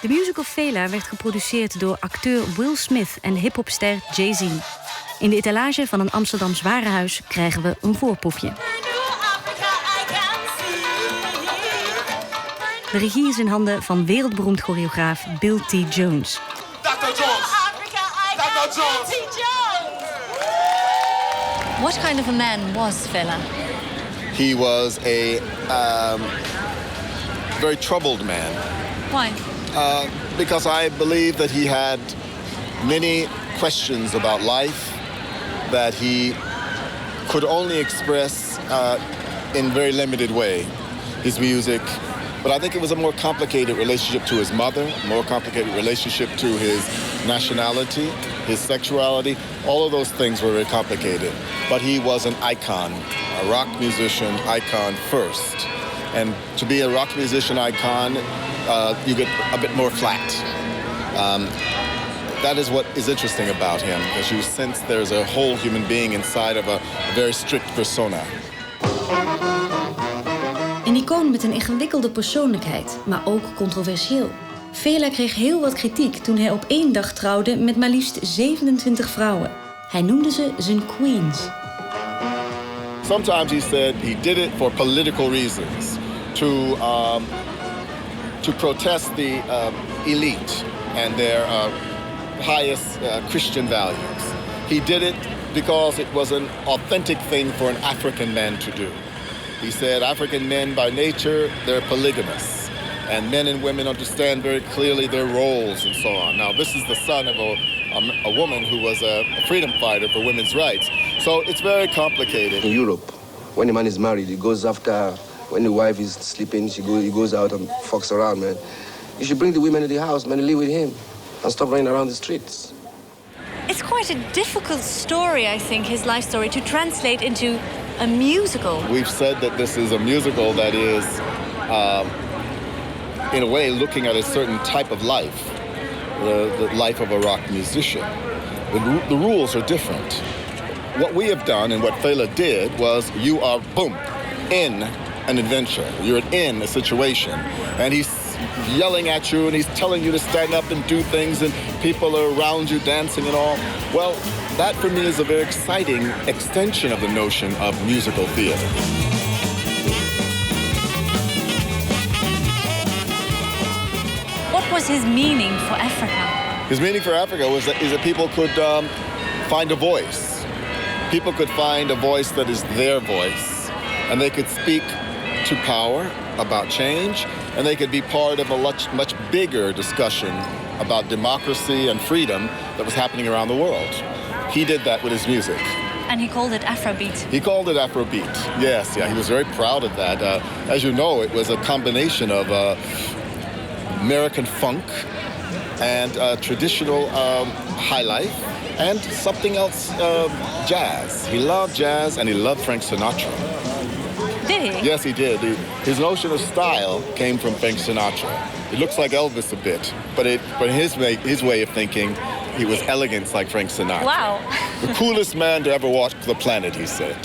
De musical Fela werd geproduceerd door acteur Will Smith en hiphopster Jay-Z. In de etalage van een Amsterdams warenhuis krijgen we een voorproefje. De regie is in handen van wereldberoemd choreograaf Bill T. Jones. Dr. Jones! Dr. Jones! What kind of a man was Fela? He was a very troubled man. Why? Because I believe that he had many questions about life that he could only express in a very limited way, his music. But I think it was a more complicated relationship to his mother, a more complicated relationship to his nationality, his sexuality. All of those things were very complicated. But he was an icon, a rock musician icon first. And to be a rock musician icon, you get a bit more flat. That is what is interesting about him, because you sense there's a whole human being inside of a very strict persona. Een icoon met een ingewikkelde persoonlijkheid, maar ook controversieel. Fela kreeg heel wat kritiek toen hij op één dag trouwde met maar liefst 27 vrouwen. Hij noemde ze zijn queens. Sometimes he said he did it for political reasons, to protest the elite and their highest Christian values. He did it because it was an authentic thing for an African man to do. He said African men by nature, they're polygamous. And men and women understand very clearly their roles and so on. Now, this is the son of a woman who was a freedom fighter for women's rights. So it's very complicated. In Europe, when a man is married, he goes after, when the wife is sleeping, he goes out and fucks around, man. You should bring the women to the house, man, and live with him. And stop running around the streets. It's quite a difficult story, I think, his life story, to translate into a musical. We've said that this is a musical that is, in a way, looking at a certain type of life, the life of a rock musician. The rules are different. What we have done and what Fela did was you are, boom, in an adventure. You're in a situation. And he's yelling at you and he's telling you to stand up and do things and people are around you dancing and all. Well, that for me is a very exciting extension of the notion of musical theater. What was his meaning for Africa? His meaning for Africa is that people could find a voice. People could find a voice that is their voice, and they could speak to power about change, and they could be part of a much bigger discussion about democracy and freedom that was happening around the world. He did that with his music. And he called it Afrobeat. He called it Afrobeat, yes, yeah, he was very proud of that. As you know, it was a combination of American funk and traditional high life and something else, jazz. He loved jazz and he loved Frank Sinatra. Did he? Yes, he did. His notion of style came from Frank Sinatra. He looks like Elvis a bit, but his way of thinking, he was elegant like Frank Sinatra. Wow. The coolest man to ever walk the planet, he said.